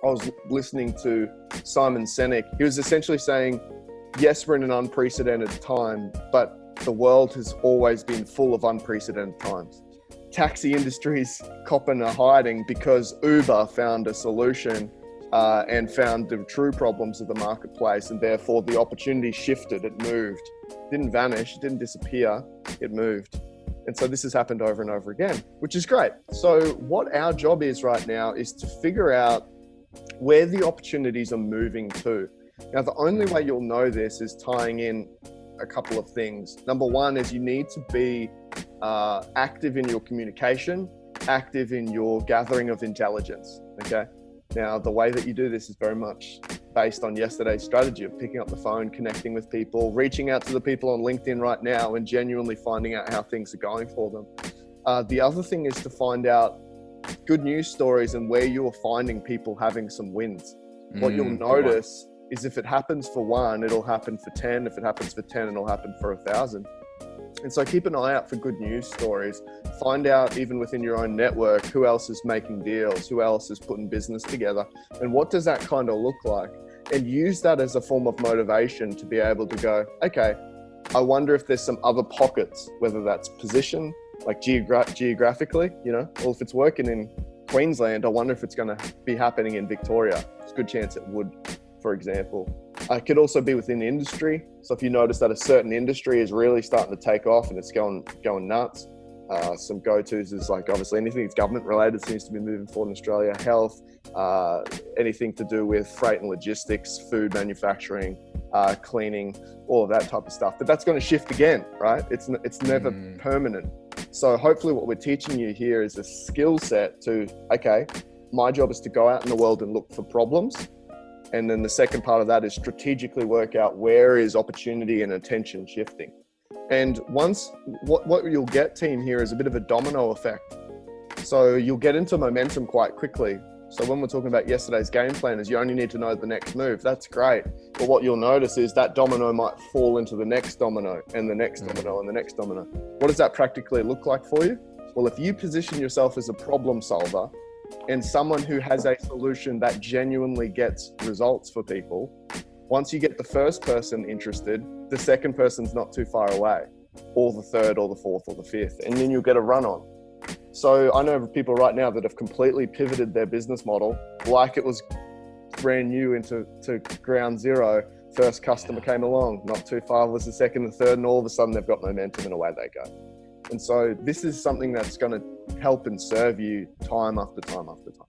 I was listening to Simon Sinek. He was essentially saying, yes, we're in an unprecedented time, but the world has always been full of unprecedented times. Taxi industry's copping a hiding because Uber found a solution and found the true problems of the marketplace, and therefore the opportunity shifted, it moved. It didn't vanish, it didn't disappear, it moved. And so this has happened over and over again, which is great. So what our job is right now is to figure out where the opportunities are moving to. Now, the only way you'll know this is tying in a couple of things. Number one is you need to be active in your communication, active in your gathering of intelligence, okay? Now, the way that you do this is very much based on yesterday's strategy of picking up the phone, connecting with people, reaching out to the people on LinkedIn right now and genuinely finding out how things are going for them. The other thing is to find out good news stories and where you're finding people having some wins. What you'll notice is if it happens for one, it'll happen for 10. If it happens for 10, it'll happen for 1,000. And so keep an eye out for good news stories. Find out even within your own network, who else is making deals, who else is putting business together, and what does that kind of look like? And use that as a form of motivation to be able to go, okay, I wonder if there's some other pockets, whether that's position, like geographically, you know, or if it's working in Queensland, I wonder if it's going to be happening in Victoria. There's a good chance it would, for example. It could also be within the industry. So if you notice that a certain industry is really starting to take off and it's going nuts, some go-tos is like obviously anything that's government related seems to be moving forward in Australia. Health, anything to do with freight and logistics, food manufacturing, cleaning, all of that type of stuff. But that's going to shift again, right? It's never permanent. So hopefully what we're teaching you here is a skill set to, okay, my job is to go out in the world and look for problems. And then the second part of that is strategically work out where is opportunity and attention shifting. And once, what you'll get, team, here is a bit of a domino effect. So you'll get into momentum quite quickly. So when we're talking about yesterday's game plan is you only need to know the next move. That's great. But what you'll notice is that domino might fall into the next domino and the next domino and the next domino. What does that practically look like for you? Well, if you position yourself as a problem solver and someone who has a solution that genuinely gets results for people, once you get the first person interested, the second person's not too far away, or the third or the fourth or the fifth, and then you'll get a run on. So I know people right now that have completely pivoted their business model like it was brand new into ground zero. First customer came along, not too far was the second and third, and all of a sudden they've got momentum and away they go. And so this is something that's going to help and serve you time after time after time.